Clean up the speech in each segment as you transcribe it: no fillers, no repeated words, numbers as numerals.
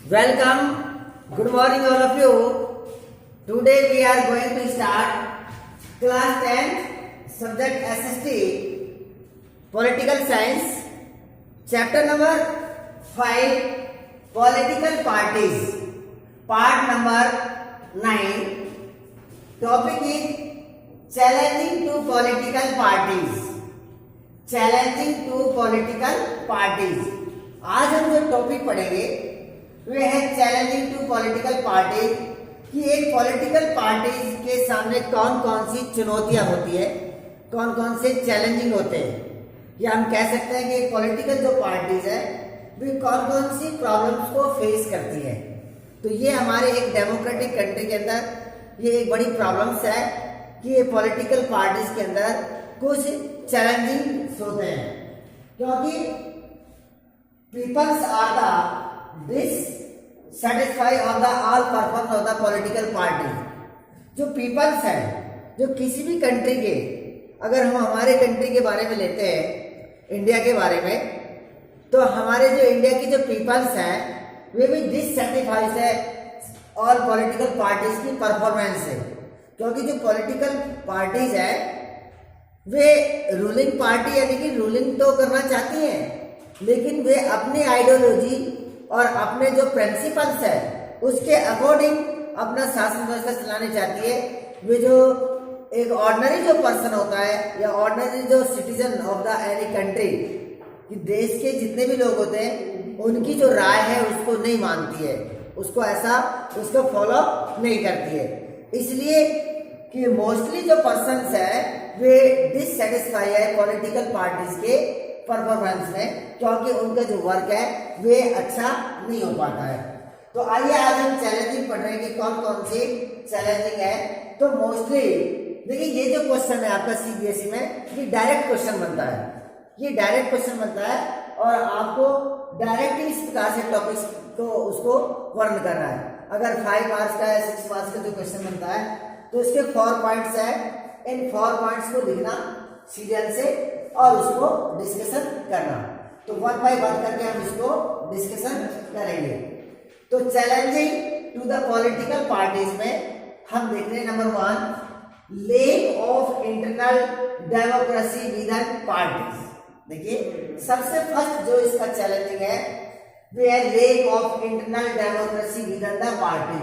Welcome. Good morning, all of you. Today we are going to start class 10 subject SST Political Science, chapter number 5 Political Parties, part number 9. Topic is challenging to political parties. Challenging to political parties. आज हम जो topic पढ़ेंगे वे है challenging to political parties कि एक political parties के सामने कौन कौन सी चुनौतियां होती है, कौन कौन से चैलेंजिंग होते हैं, या हम कह सकते हैं कि पॉलिटिकल जो पार्टीज है वे कौन कौन सी प्रॉब्लम्स को फेस करती है। तो ये हमारे एक डेमोक्रेटिक कंट्री के अंदर ये एक बड़ी प्रॉब्लम्स है कि ये पॉलिटिकल पार्टीज के अंदर कुछ चैलेंजिंग होते हैं, क्योंकि peoples are the dissatisfy of the all purpose of the political party. जो पीपल्स है, जो किसी भी कंट्री के, अगर हम हमारे कंट्री के बारे में लेते हैं, इंडिया के बारे में, तो हमारे जो इंडिया की जो पीपल्स हैं वे भी डिससैटिस्फाइड है ऑल पॉलिटिकल पार्टीज की परफॉर्मेंस से। क्योंकि जो पॉलिटिकल पार्टीज है वे रूलिंग पार्टी यानी कि रूलिंग तो करना चाहती हैं, लेकिन वे अपनी आइडियोलॉजी और अपने जो प्रिंसिपल्स है उसके अकॉर्डिंग अपना शासन व्यवस्था चलाने चाहती है। वे जो एक ऑर्डिनरी जो पर्सन होता है या ऑर्डिनरी जो citizen of the any country, कि देश के जितने भी लोग होते हैं उनकी जो राय है उसको नहीं मानती है, उसको फॉलो नहीं करती है। इसलिए कि मोस्टली जो पर्सन्स है वे डिससैटिस्फाई है पॉलिटिकल पार्टीज के परफॉर्मेंस में, क्योंकि उनका जो वर्क है वे अच्छा नहीं हो पाता है। तो आइए आज हम चैलेंजिंग पढ़ रहे हैं कि कौन कौन सी चैलेंजिंग है। तो मोस्टली देखिए, ये जो क्वेश्चन है आपका सीबीएसई में, ये डायरेक्ट क्वेश्चन बनता है, ये डायरेक्ट क्वेश्चन बनता है और आपको डायरेक्टली इस प्रकार से टॉपिक्स को उसको वर्ण करना है। अगर 5 मार्क्स का या 6 मार्क्स का जो क्वेश्चन बनता है तो इसके 4 पॉइंट्स है, इन 4 पॉइंट्स को लिखना सीरियल से और उसको डिस्कशन करना। तो 1 बाय 1 करके हम इसको डिस्कशन करेंगे। तो challenging to the political parties में हम देख रहे हैं number 1, lack of internal democracy within parties. देखिए सबसे फर्स्ट जो इसका चैलेंजिंग है वो है lack of internal democracy within the party.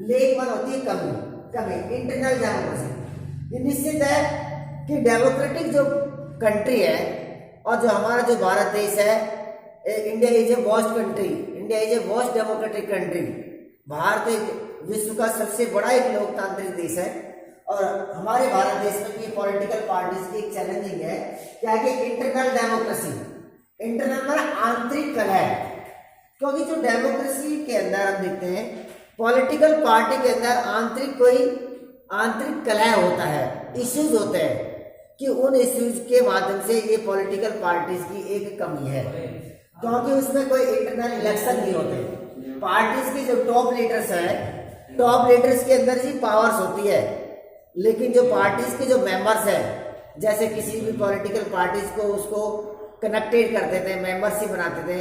Lack one होती है कमी, इंटरनल डेमोक्रेसी। ये निश्चित है कि डेमोक्रेटिक जो कंट्री है और जो हमारा जो भारत देश है, India is a vast country, India is a vast democratic country. Bharat एक विश्व का सबसे बड़ा एक लोकतांत्रिक देश है और हमारे भारत देश में भी पॉलिटिकल पार्टीज की एक चैलेंजिंग है क्या कि इंटरनल डेमोक्रेसी। इंटरनल मतलब आंतरिक कलह, क्योंकि जो डेमोक्रेसी के अंदर हम देखते हैं पॉलिटिकल पार्टी के अंदर आंतरिक कलह होता है, इश्यूज होते हैं कि उन इश्यूज के माध्यम से ये पॉलिटिकल पार्टीज की एक कमी है, क्योंकि उसमें कोई इंटरनल इलेक्शन नहीं होते। पार्टीज के जो टॉप लीडर्स हैं, टॉप लीडर्स के अंदर जी पावर्स होती है, लेकिन जो पार्टीज के जो मेंबर्स हैं, जैसे किसी भी पॉलिटिकल पार्टीज को उसको कनेक्टेड करते थे, मेंबरशिप बनाते थे,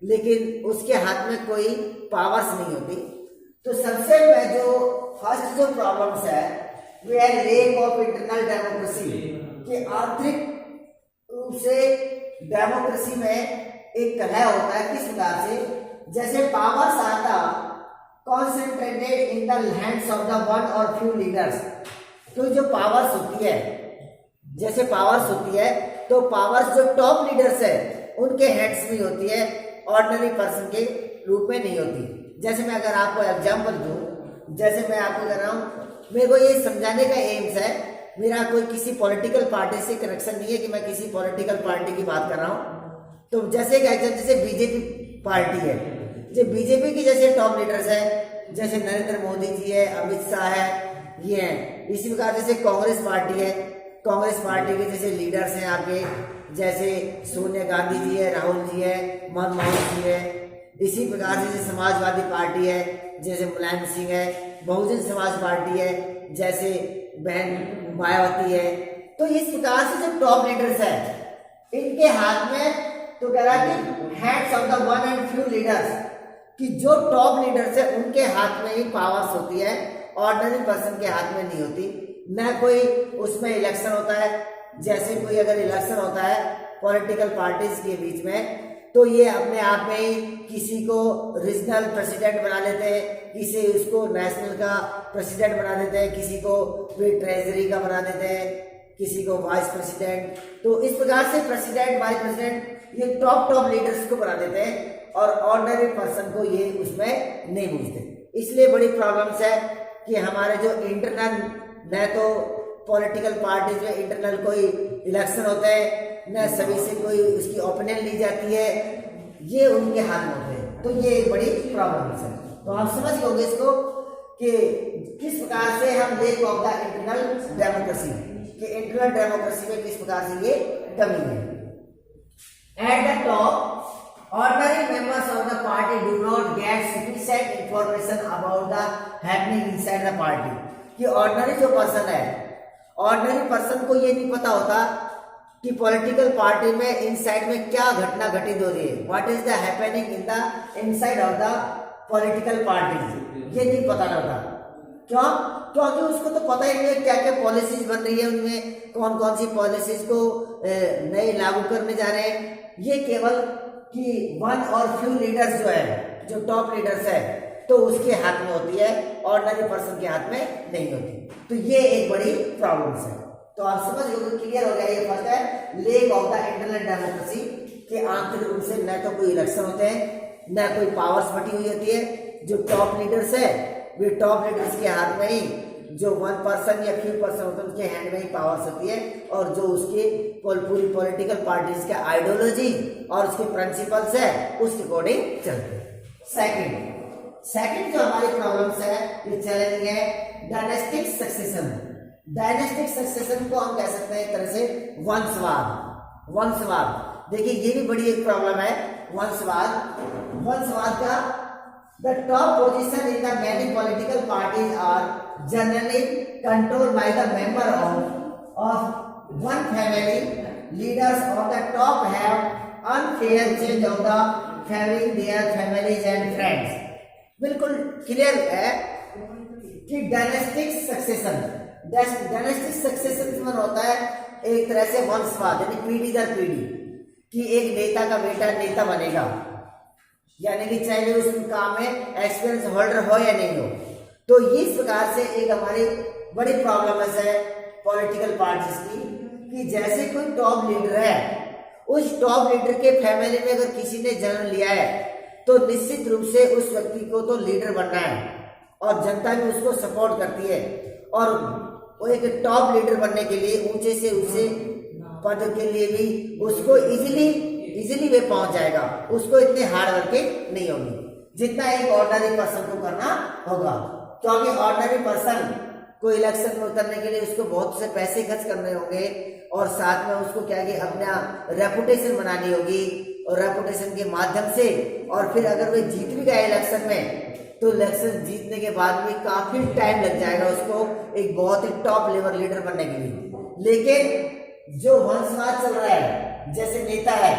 लेकिन उसके हाथ में कोई पावर्स नहीं होती। तो सबसे जो फर्स्ट जो प्रॉब्लम्स है वो है लेक ऑफ इंटरनल डेमोक्रेसी, कि आंतरिक रूप से डेमोक्रेसी में एक कलह होता है। किस प्रकार से, जैसे powers are the concentrated in the hands of the one और फ्यू लीडर्स। तो जो पावर्स होती है, जैसे पावर्स होती है तो पावर्स जो टॉप लीडर्स है उनके हैंड्स में होती है, ऑर्डिनरी पर्सन के रूप में नहीं होती। जैसे मैं अगर आपको एग्जांपल दूं, जैसे मैं आपको कर रहा हूं, मेरे को ये समझाने का एम्स है, मेरा कोई किसी पॉलिटिकल पार्टी से कनेक्शन नहीं है कि मैं किसी पॉलिटिकल पार्टी की बात कर रहा हूं। तो जैसे जैसे बीजेपी पार्टी है, जो बीजेपी की जैसे टॉप लीडर्स है, जैसे नरेंद्र मोदी जी है, अमित शाह है, ये है। इसी प्रकार जैसे कांग्रेस पार्टी है, कांग्रेस पार्टी के जैसे लीडर्स हैं आपके, जैसे सोनिया गांधी जी है, राहुल जी है, मनमोहन जी है। इसी प्रकार से समाजवादी पार्टी है, जैसे मुलायम सिंह है, बहुजन समाज पार्टी है, जैसे बहन मायावती है। तो इस प्रकार से जो टॉप लीडर्स है इनके हाथ में, तो कह रहा है कि hands of the one and few leaders, कि जो टॉप लीडर्स है उनके हाथ में ही पावर्स होती है, ऑर्डिनरी पर्सन के हाथ में नहीं होती। न कोई उसमें इलेक्शन होता है, जैसे कोई अगर इलेक्शन होता है पॉलिटिकल पार्टीज के बीच में, तो ये अपने आप में ही किसी को रीजनल प्रेसिडेंट बना लेते हैं, किसी उसको नेशनल का प्रेसिडेंट बना देते हैं, किसी को फिर ट्रेजरी का बना देते हैं, किसी को वाइस प्रेसिडेंट। तो इस प्रकार से प्रेसिडेंट, वाइस प्रेसिडेंट ये टॉप लीडर्स को बना देते हैं और ऑर्डिनरी पर्सन को ये उसमें नहीं पूछते। इसलिए बड़ी प्रॉब्लम्स है कि हमारे जो इंटरनल, न तो पॉलिटिकल पार्टीज में इंटरनल कोई इलेक्शन होते हैं, न सभी से कोई उसकी ओपिनियन ली जाती है, ये उनके हाथ में होते हैं। तो ये एक बड़ी प्रॉब्लम्स है। तो आप समझ गए इसको कि किस प्रकार से हम lake of the internal democracy, कि इंटरनल डेमोक्रेसी में किस प्रकार से ये कमी है। At the top ordinary members of the party do not get sufficient information about the happening inside the party, कि ऑर्डिनरी जो पर्सन है, ऑर्डिनरी पर्सन को ये नहीं पता होता कि पॉलिटिकल पार्टी में इनसाइड में क्या घटना घटित हो रही है, what is the happening in the inside of the political party, ये नहीं पता रहता। क्यों? क्योंकि उसको तो पता ही नहीं है क्या क्या पॉलिसीज बन रही है, उनमें कौन कौन सी पॉलिसीज को नए लागू करने जा रहे हैं। ये केवल कि वन और फ्यू लीडर्स जो है, जो टॉप लीडर्स है, तो उसके हाथ में होती है, ऑर्डिनरी पर्सन के हाथ में नहीं होती। तो ये एक बड़ी प्रॉब्लम है। तो आप समझ गए, क्लियर हो गया। ये फर्स्ट है lack of the internal democracy, के आंतरिक रूप से न तो कोई इलेक्शन होते हैं, न कोई पावर्स बटी हुई होती है। जो टॉप लीडर्स है वे टॉप लीडर्स के हाथ में ही, जो वन पर्सन या फ्यू पर्सन होते हैं उनके हैंड में ही पावर्स होती है, और जो उसके पूरी पॉलिटिकल पार्टीज का आइडियोलॉजी और उसके प्रिंसिपल्स है उसके अकॉर्डिंग चलते हैं। सेकंड जो हमारी प्रॉब्लम्स है, ये चैलेंजिंग है डायनेस्टिक सक्सेशन। डायनेस्टिक सक्सेशन को हम कह सकते हैं एक तरह से वंशवाद। देखिए ये भी बड़ी एक प्रॉब्लम है वंशवाद का। The top position in the many political parties are generally controlled by the member of one family. Leaders of the top have unfair change of the favoring their families and friends. बिल्कुल clear है कि dynastic succession में होता है एक तरह से वंशवाद, यानी पीढ़ी दर पीढ़ी, कि एक नेता का बेटा नेता बनेगा, यानी कि चाहे उस काम में एक्सपीरियंस होल्डर हो या नहीं हो। तो इस प्रकार से एक हमारी बड़ी प्रॉब्लम है पॉलिटिकल पार्टीज की, कि जैसे कोई टॉप लीडर है, उस टॉप लीडर के फैमिली में अगर किसी ने जन्म लिया है तो निश्चित रूप से उस व्यक्ति को तो लीडर बनना है, और जनता भी उसको सपोर्ट करती है, और वो एक टॉप लीडर बनने के लिए ऊंचे से ऊंचे पद के लिए भी उसको इजीली वे पहुंच जाएगा। उसको इतनी हार्ड वर्किंग नहीं होगी जितना एक ऑर्डिनरी पर्सन को करना होगा, क्योंकि ऑर्डिनरी पर्सन को इलेक्शन में उतरने के लिए उसको बहुत से पैसे खर्च करने होंगे, और साथ में उसको क्या कि अपना रेपुटेशन बनानी होगी, और रेपुटेशन के माध्यम से, और फिर अगर वे जीत भी गए इलेक्शन में, तो इलेक्शन जीतने के बाद भी काफी टाइम लग जाएगा उसको एक बहुत ही टॉप लेवल लीडर बनने के लिए। लेकिन जो वंशवाद चल रहा है, जैसे नेता है,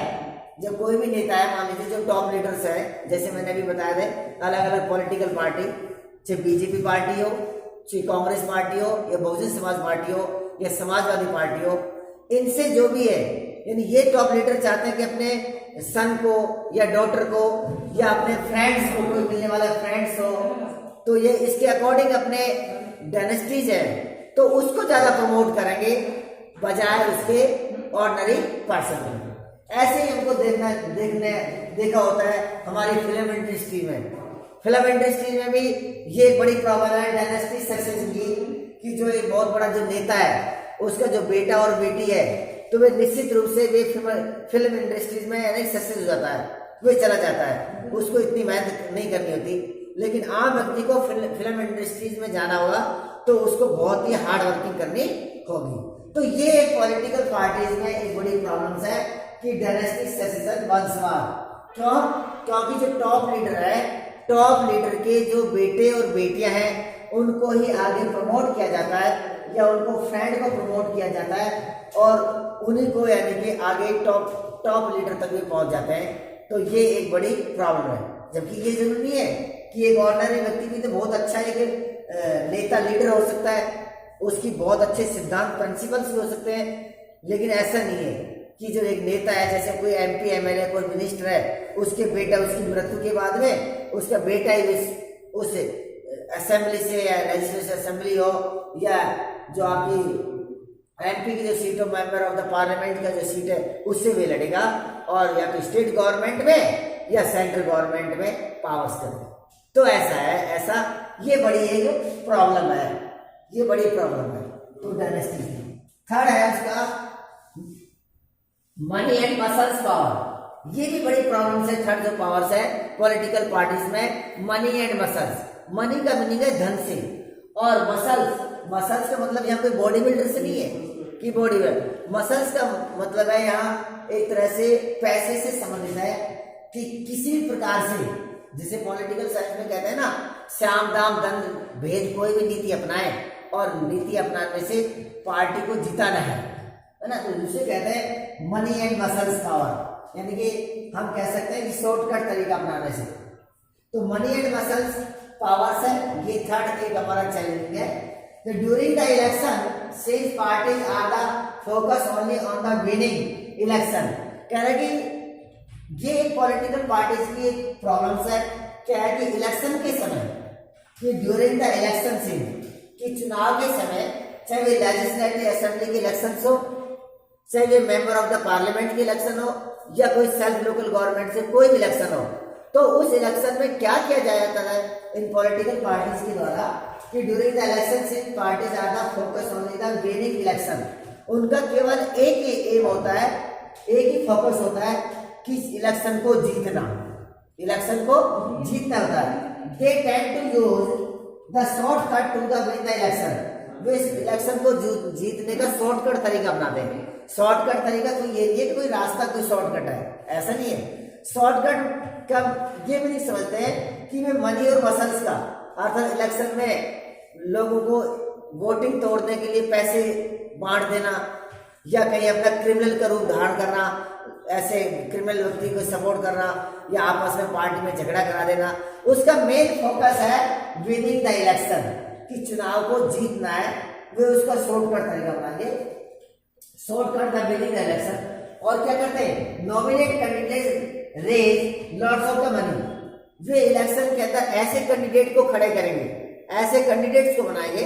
जब कोई भी नेता है, मान लीजिए जो टॉप लीडर्स है, जैसे मैंने अभी बताया था, अलग अलग पॉलिटिकल पार्टी, चाहे बीजेपी पार्टी हो, चाहे कांग्रेस पार्टी हो, या बहुजन समाज पार्टी हो, या समाजवादी पार्टी हो, इनसे जो भी है, यानी ये टॉप लीडर चाहते हैं कि अपने सन को या डॉटर को या अपने फ्रेंड्स को, कोई मिलने वाला फ्रेंड्स हो, तो ये इसके अकॉर्डिंग अपने डायनेस्टीज है तो उसको ज्यादा प्रमोट करेंगे बजाय उसके ऑर्डिनरी पर्सन को। ऐसे ही हमको देखा होता है हमारी फिल्म इंडस्ट्री में। फिल्म इंडस्ट्री में भी ये एक बड़ी प्रॉब्लम है डायनेस्टी सक्सेशन की, कि जो एक बहुत बड़ा जो नेता है उसका जो बेटा और बेटी है, तो वे निश्चित रूप से वे फिल्म इंडस्ट्रीज में यानी सक्सेस हो जाता है, वे चला जाता है, उसको इतनी मेहनत नहीं करनी होती। लेकिन आम व्यक्ति को फिल्म इंडस्ट्रीज में जाना होगा तो उसको बहुत ही हार्ड वर्किंग करनी होगी। तो ये पॉलिटिकल पार्टीज में एक बड़ी प्रॉब्लम है कि डायनेस्टिक सक्सेशन वंशवाद। क्यों? क्योंकि जो टॉप लीडर है, टॉप लीडर के जो बेटे और बेटियां हैं उनको ही आगे प्रमोट किया जाता है, या उनको फ्रेंड को प्रमोट किया जाता है, और उन्हीं को यानी कि आगे टॉप लीडर तक भी पहुंच जाते हैं। तो ये एक बड़ी प्रॉब्लम है। जबकि ये जरूरी नहीं है कि एक ऑर्डिनरी व्यक्ति भी तो बहुत अच्छा एक नेता लीडर हो सकता है, उसकी बहुत अच्छे सिद्धांत प्रिंसिपल्स भी हो सकते हैं, लेकिन ऐसा नहीं है कि जो एक नेता है, जैसे कोई MP MLA कोई मिनिस्टर है, उसके बेटा उसकी मृत्यु के बाद में उसका बेटा ही उस असेंबली से या लेजिस्लेटिव असेंबली हो या जो आपकी MP की जो सीट हो, मेंबर ऑफ द पार्लियामेंट का जो सीट है, उससे भी लड़ेगा और या तो स्टेट गवर्नमेंट में या सेंट्रल गवर्नमेंट में पावर्स करेगा। तो ऐसा है, ऐसा ये बड़ी एक प्रॉब्लम है, ये बड़ी प्रॉब्लम है। तो डायनेस्टी थर्ड है उसका मनी एंड मसल्स पावर। ये भी बड़ी प्रॉब्लम है। थर्ड जो पावर्स है पॉलिटिकल पार्टीज में, मनी एंड मसल्स। मनी का मीनिंग है धन से, और मसल्स, मसल्स का मतलब यहाँ कोई बॉडी बिल्डर से नहीं है कि बॉडी बिल्डर, मसल्स का मतलब है यहाँ एक तरह से पैसे से संबंधित है कि किसी भी प्रकार से, जिसे पॉलिटिकल साइंस में कहते हैं ना, श्याम दाम दंड भेद कोई भी नीति अपनाए और नीति अपनाने से पार्टी को जिताना है ना, तो उसे कहते हैं मनी एंड मसल्स पावर। यानी कि हम कह सकते हैं कि शॉर्टकट तरीका अपनाने से। तो मनी एंड मसल्स पावर्स है, ये थर्ड एक हमारा चैलेंजिंग है। तो during the election since parties are the focus only on the winning election. कह रहे कि ये एक पॉलिटिकल पार्टीज की एक प्रॉब्लम्स है। क्या है कि इलेक्शन के समय, कि ड्यूरिंग द इलेक्शन सिंस, कि चुनाव के समय, चाहे वे लेजिस्लेटिव असेंबली के इलेक्शन हो, चाहे वे मेंबर ऑफ द पार्लियामेंट के इलेक्शन हो या कोई सेल्फ लोकल गवर्नमेंट से कोई भी इलेक्शन हो, तो उस इलेक्शन में क्या किया जाता है इन पॉलिटिकल पार्टीज के द्वारा कि during the election since parties are the focus only the winning election. उनका केवल एक ही एम होता है, एक ही फोकस होता है कि इलेक्शन को जीतना, इलेक्शन को जीतना होता है। They tend to use the shortcut to the win the election. वे इस इलेक्शन को जीतने का शॉर्टकट तरीका अपनाते हैं। शॉर्टकट तरीका कोई ये नहीं है कि कोई रास्ता कोई शॉर्टकट है, ऐसा नहीं है। शॉर्टकट का ये भी नहीं समझते हैं कि वे मनी और मसल्स का, अर्थात इलेक्शन में लोगों को वोटिंग तोड़ने के लिए पैसे बांट देना या कहीं अपना क्रिमिनल का रूप धारण करना, ऐसे क्रिमिनल व्यक्ति को सपोर्ट करना या आपस में पार्टी में झगड़ा करा देना, उसका मेन फोकस है विनिंग द इलेक्शन, कि चुनाव को जीतना है। वे उसका शॉर्टकट तरीका बनाएंगे, shortcut the winning the election. और क्या करते हैं, nominate candidate raise lots of the money. वे इलेक्शन के अंदर ऐसे कैंडिडेट को खड़े करेंगे, ऐसे कैंडिडेट्स को बनाएंगे,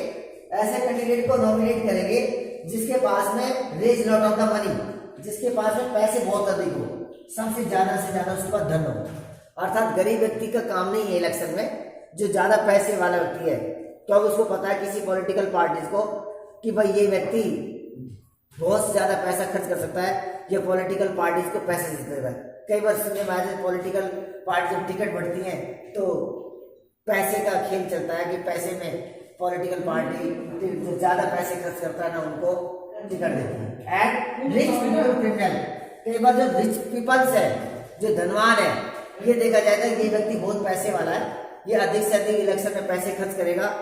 ऐसे कैंडिडेट को नॉमिनेट करेंगे जिसके पास में raise lot of the money, जिसके पास में पैसे बहुत अधिक हो, सबसे ज्यादा से ज्यादा उसके पास धन हो। अर्थात गरीब व्यक्ति का काम नहीं है इलेक्शन में, जो ज्यादा पैसे वाला व्यक्ति है, तो अब उसको पता है किसी पॉलिटिकल पार्टीज को कि भाई ये व्यक्ति बहुत ज्यादा पैसा खर्च कर सकता है, ये पॉलिटिकल पार्टीज को पैसे देता है। कई बार सुनने में आया पॉलिटिकल पार्टी जब टिकट बढ़ती है तो पैसे का खेल चलता है कि पैसे में पॉलिटिकल पार्टी जो ज्यादा पैसे खर्च करता है ना उनको टिकट देती है। एंड रिच पीपल क्रिमिनल, कई बार जो रिच पीपल्स है, जो धनवान है, ये देखा जाता है कि ये व्यक्ति बहुत पैसे वाला है, ये अधिक से अधिक इलेक्शन में पैसे खर्च करेगा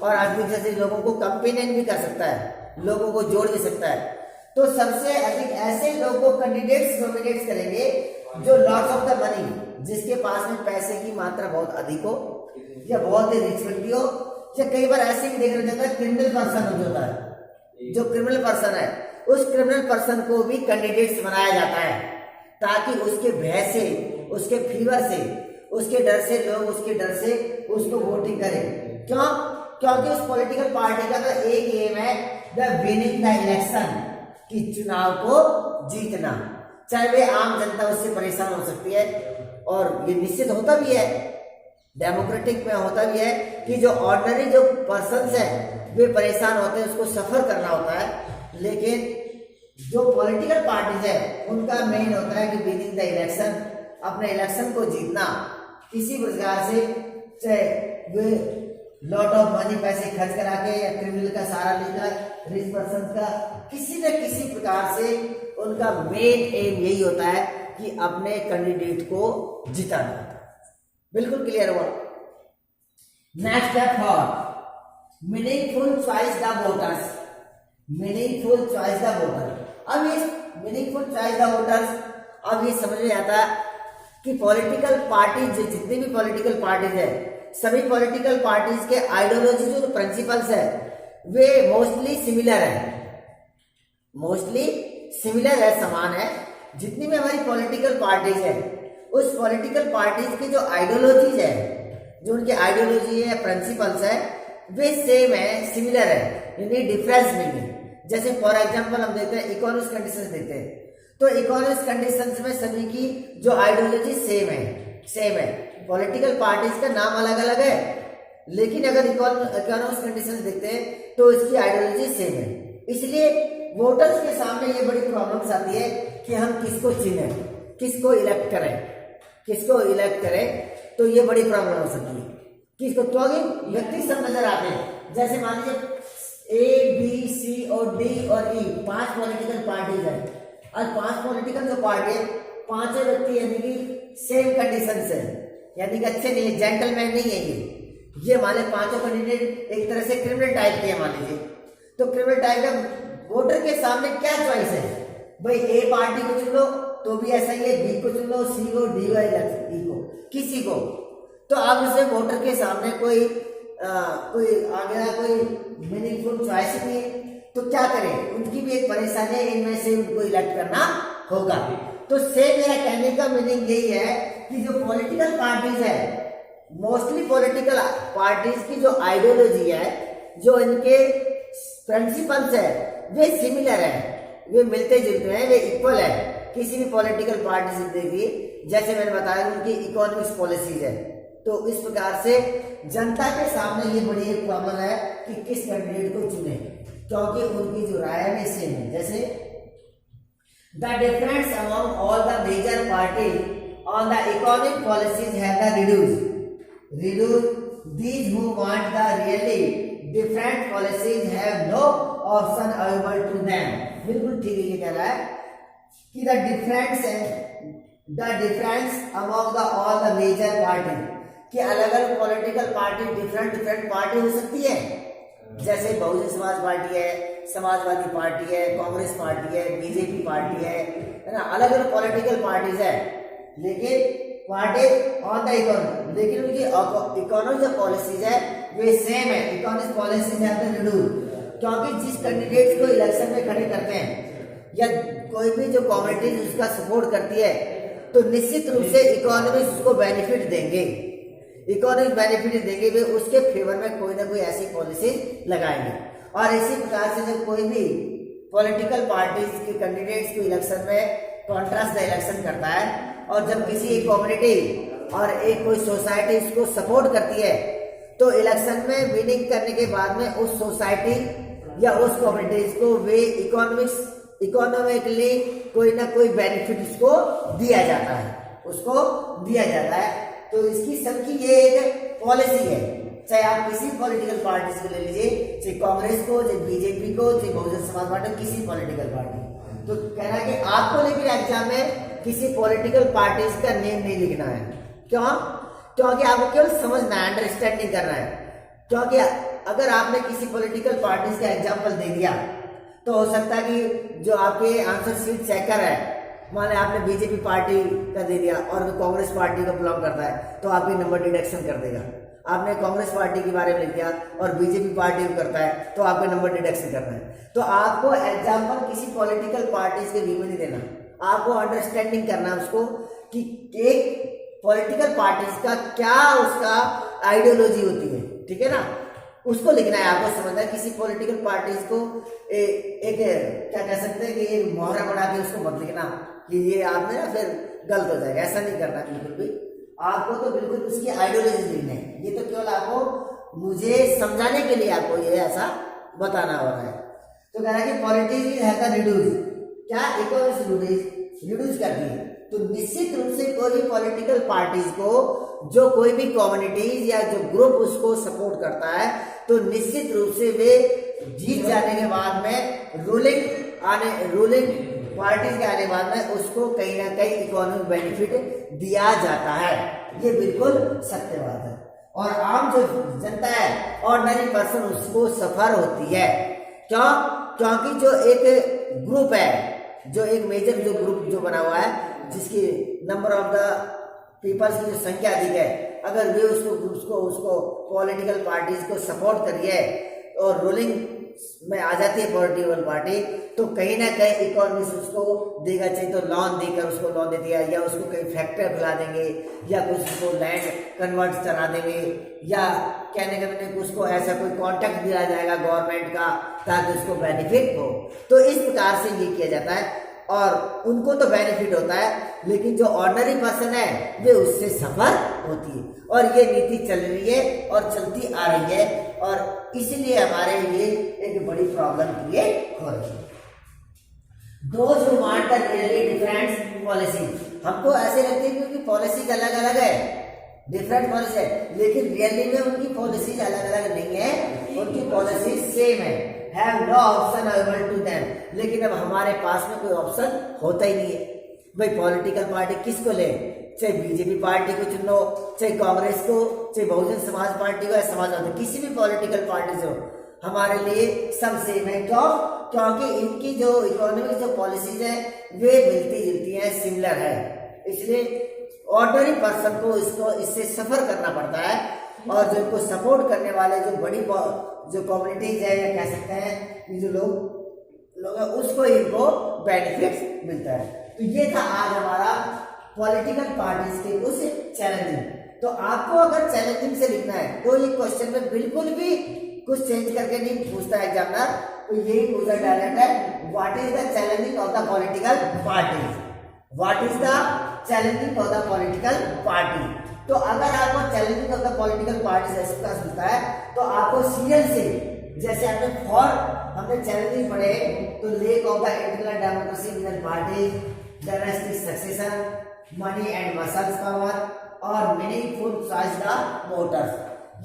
और अधिक से अधिक लोगों को कंपेनियन भी कर सकता है, लोगों को जोड़ भी सकता है। तो सबसे अधिक ऐसे लोगों को कैंडिडेट्स नॉमिनेट करेंगे जो लॉट्स ऑफ द मनी, जिसके पास में पैसे की मात्रा बहुत अधिक हो या बहुत ही रिच व्यक्ति हो, या कई बार ऐसे भी देखा जाता है क्रिमिनल पर्सन हो जाता है, जो क्रिमिनल पर्सन है उस क्रिमिनल पर्सन को भी कैंडिडेट्स बनाया जाता है ताकि उसके भय से, उसके फीवर से, उसके डर से लोग उसके डर से उसको वोटिंग करें। क्यों? क्योंकि उस पॉलिटिकल पार्टी का तो एक एम है द विनिंग द इलेक्शन, कि चुनाव को जीतना। चाहे वे आम जनता उससे परेशान हो सकती है, और ये निश्चित होता भी है, डेमोक्रेटिक में होता भी है कि जो ऑर्डिनरी जो पर्सन्स हैं वे परेशान होते हैं, उसको सफर करना होता है। लेकिन जो पॉलिटिकल पार्टीज है उनका मेन होता है कि विनिंग द इलेक्शन, अपने इलेक्शन को जीतना किसी प्रकार से, चाहे वे लॉट ऑफ मनी पैसे खर्च करा के या क्रिमिनल का सहारा लेकर, रिच पर्सन का, किसी न किसी प्रकार से उनका मेन एम यही होता है कि अपने कैंडिडेट को जिताना। बिल्कुल क्लियर हुआ। Next step for meaningful choice the voters, meaningful choice the voter. अब ये मीनिंगफुल चॉइस द वोटर्स, अब ये समझ में आता है कि पॉलिटिकल पार्टीज, जितनी भी पॉलिटिकल पार्टीज है, सभी पॉलिटिकल पार्टीज के आइडियोलॉजी जो प्रिंसिपल्स है वे मोस्टली सिमिलर है, समान है। जितनी भी हमारी पॉलिटिकल पार्टीज है उस पॉलिटिकल पार्टीज की जो आइडियोलॉजीज है, जो उनकी आइडियोलॉजी है, प्रिंसिपल्स है, वे सेम है, सिमिलर है, यानी डिफरेंस नहीं है। जैसे फॉर एग्जांपल हम देखते हैं इकोनॉमिक कंडीशंस देखते हैं, तो इकोनॉमिक कंडीशंस में सभी की जो आइडियोलॉजी सेम है। पॉलिटिकल पार्टीज का नाम अलग अलग है, लेकिन अगर इकोनॉमिक कंडीशंस देखते हैं तो इसकी आइडियोलॉजी सेम है। इसलिए वोटर्स के सामने ये बड़ी प्रॉब्लम्स आती है कि हम किसको चुनें, किसको इलेक्ट करें, तो ये बड़ी प्रॉब्लम हो सकती है। किसको, क्योंकि व्यक्ति सब नजर आते हैं। जैसे मान लीजिए ए, बी, सी और डी और ई 5 पॉलिटिकल पार्टीज है, और 5 पॉलिटिकल जो पार्टी है, पांचों व्यक्ति यानी कि सेम कंडीशन से, यानी कि अच्छे नहीं है, जेंटलमैन नहीं है। ये मान लीजिए पांचों कैंडिडेट एक तरह से क्रिमिनल टाइप के, मान लीजिए तो क्रिमिनल टाइप का वोटर के सामने क्या चॉइस है, भाई ए पार्टी को चुन लो तो भी ऐसा ही है, बी को चुन लो, सी को, डी को, ई को, किसी को, तो आप इसे वोटर के सामने कोई आगे कोई मीनिंगफुल चॉइस नहीं है, तो क्या करें, उनकी भी एक परेशानी है, इनमें से उनको इलेक्ट करना होगा। तो सेम मेरा कहने का मीनिंग यही है कि जो पॉलिटिकल पार्टीज है, मोस्टली पॉलिटिकल पार्टीज की जो आइडियोलॉजी है, जो इनके प्रिंसिपल्स है, वे सिमिलर है, वे मिलते जुलते हैं, वे इक्वल है। किसी भी पॉलिटिकल पार्टी से देखिए, जैसे मैंने बताया उनकी इकोनॉमिक्स पॉलिसीज है, तो इस प्रकार से जनता के सामने ये बड़ी एक प्रॉब्लम है कि किस कैंडिडेट को चुने, क्योंकि उनकी जो राय है वे सेम है। जैसे the difference among all the major party on the economic policies have the reduced these who want the really different policies have no option available to them। बिल्कुल ठीक है, ये कह रहा है कि the difference among the all the major party, कि अलग अलग पॉलिटिकल पार्टी डिफरेंट पार्टी हो सकती है। जैसे बहुजन समाज पार्टी है, समाजवादी पार्टी है, कांग्रेस पार्टी है, बीजेपी पार्टी है ना, अलग अलग पॉलिटिकल पार्टीज है, लेकिन पार्टी ऑन द इकोनॉमी, लेकिन उनकी इकोनॉमिक जो पॉलिसीज है वे सेम है। इकोनॉमिक पॉलिसीज है क्योंकि जिस कैंडिडेट को इलेक्शन में खड़े करते हैं या कोई भी जो कम्युनिटी उसका सपोर्ट करती है, तो निश्चित रूप से इकोनॉमिक्स उसको बेनिफिट देंगे, वे उसके फेवर में कोई ना कोई ऐसी पॉलिसी लगाएंगे। और इसी प्रकार से जब कोई भी पॉलिटिकल पार्टीज के कैंडिडेट्स को इलेक्शन में कॉन्ट्रास्ट द इलेक्शन करता है, और जब किसी एक कम्युनिटी और एक कोई सोसाइटी इसको सपोर्ट करती है, तो इलेक्शन में विनिंग करने के बाद में उस सोसाइटी या उस कम्युनिटीज को वे इकोनॉमिकली कोई ना कोई बेनिफिट उसको दिया जाता है, तो इसकी सबकी ये एक पॉलिसी है। चाहे आप किसी पॉलिटिकल पार्टी को ले लीजिए, चाहे कांग्रेस को, चाहे बीजेपी को, चाहे बहुजन समाज पार्टी, किसी पॉलिटिकल पार्टी, तो कहना है कि आपको लेकिन एग्जाम में किसी पॉलिटिकल पार्टीज का नेम नहीं लिखना है। क्यों? क्योंकि आपको केवल समझना है, अंडरस्टैंडिंग करना है। क्योंकि अगर आपने किसी पॉलिटिकल पार्टीज का एग्जाम्पल दे दिया, तो हो सकता है कि जो आपके आंसर शीट चेकर है, माने आपने बीजेपी पार्टी का दे दिया और कांग्रेस पार्टी को बिलोंग करता है, तो आपके नंबर डिडक्शन कर देगा। आपने कांग्रेस पार्टी के बारे में लिख दिया और बीजेपी पार्टी को करता है, तो आपके नंबर डिडक्शन करना है। तो आपको एग्जाम्पल किसी पॉलिटिकल पार्टीज के व्यू में नहीं देना, आपको अंडरस्टैंडिंग करना है उसको कि एक पॉलिटिकल पार्टीज का क्या उसका आइडियोलॉजी होती है, ठीक है ना, उसको लिखना है। आपको समझना है किसी पॉलिटिकल पार्टीज को एक क्या कह सकते हैं कि एक मोहरा बना के उसको मत लिखना कि ये आपने ना फिर गलत हो जाएगा, ऐसा नहीं करना बिल्कुल भी। आपको तो बिल्कुल उसकी आइडियोलॉजी लिखना है। ये तो केवल आपको मुझे समझाने के लिए आपको ये ऐसा बताना हो रहा है। तो कह रहा है कि पॉलिटिक्स हैज द रिड्यूस, क्या इकोनॉमिक्स रिड्यूस कर दी, तो निश्चित रूप से कोई भी पॉलिटिकल पार्टीज को जो कोई भी कम्युनिटीज या जो ग्रुप उसको सपोर्ट करता है, तो निश्चित रूप से वे जीत जाने के बाद में रूलिंग पार्टीज के आने बाद में उसको कहीं ना कहीं इकोनॉमिक बेनिफिट दिया जाता है। ये बिल्कुल सत्य बात है। और आम जो जनता है, ऑर्डिनरी पर्सन, उसको सफर होती है। क्यों? क्योंकि जो एक ग्रुप है, जो एक मेजर जो ग्रुप जो बना हुआ है, जिसकी नंबर ऑफ द पीपल्स की जो संख्या अधिक है, अगर वे उसको पॉलिटिकल पार्टीज को सपोर्ट करिए और रूलिंग में आ जाती है पॉलिटिकल पार्टी, तो कहीं ना कहीं इकोनॉमिक्स उसको देगा, चाहिए तो लोन देकर उसको लोन देती है, या उसको कहीं फैक्ट्री खुला देंगे, या कुछ उसको लैंड कन्वर्ट करा देंगे, या कहने का मतलब उसको ऐसा कोई कॉन्ट्रैक्ट दिया जाएगा गवर्नमेंट का ताकि उसको बेनिफिट हो। तो इस प्रकार से ये किया जाता है और उनको तो बेनिफिट होता है, लेकिन जो ऑर्डिनरी पर्सन है वे उससे सफर होती है। और ये नीति चल रही है और चलती आ रही है, और इसीलिए हमारे लिए एक बड़ी प्रॉब्लम क्रिएट हो रही है। Those who want the really different policy, हमको ऐसे लगती है क्योंकि पॉलिसीज अलग अलग है, डिफरेंट पॉलिसी है, लेकिन रियली में उनकी पॉलिसीज अलग अलग नहीं है, उनकी पॉलिसीज सेम है। Have no option available to them, लेकिन अब हमारे पास में कोई ऑप्शन होता ही नहीं है। भाई पॉलिटिकल पार्टी किसको ले, चाहे बीजेपी पार्टी को चुन लो, चाहे कांग्रेस को, चाहे बहुजन समाज पार्टी को, या समाजवादी, किसी भी पॉलिटिकल पार्टी से हो, हमारे लिए सब सेम है। क्यों? क्योंकि इनकी जो इकोनॉमिक जो पॉलिसीज है वे मिलती जुलती हैं, सिमिलर है, इसलिए ऑर्डिनरी पर्सन को इससे सफर करना पड़ता है। और जो इनको सपोर्ट करने वाले जो बड़ी जो कम्युनिटीज है, या कह सकते हैं ये जो लोग उसको इनको बेनिफिट मिलता है। तो ये था आज हमारा पॉलिटिकल पार्टीज के उस चैलेंजिंग। तो आपको अगर चैलेंजिंग से लिखना है तो ये क्वेश्चन में बिल्कुल भी कुछ चेंज करके नहीं पूछता है एग्जामिनर, तो यही पूछा डायरेक्ट है, what is the challenging of the political parties, what is the challenging of the political party. तो अगर आपको challenging of the political parties ऐसा मिलता है तो आपको सीरियल से, जैसे हमने चैलेंजिंग पढ़े, तो lake of the internal democracy with parties, dynastic succession, money and muscles power और मीनिंगफुल चॉइस द वोटर्स,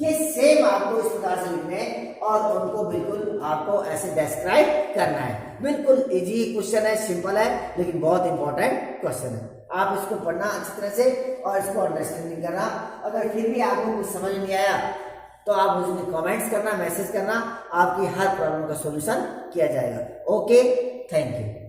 ये सेम आपको इस प्रकार से लिखने हैं और उनको बिल्कुल आपको ऐसे डिस्क्राइब करना है। बिल्कुल इजी क्वेश्चन है, सिंपल है, लेकिन बहुत इंपॉर्टेंट क्वेश्चन है। आप इसको पढ़ना अच्छी तरह से और इसको अंडरस्टैंडिंग करना। अगर फिर भी आपको कुछ समझ नहीं आया तो आप मुझे कमेंट्स करना, मैसेज करना, आपकी हर प्रॉब्लम का सॉल्यूशन किया जाएगा। Okay, thank you.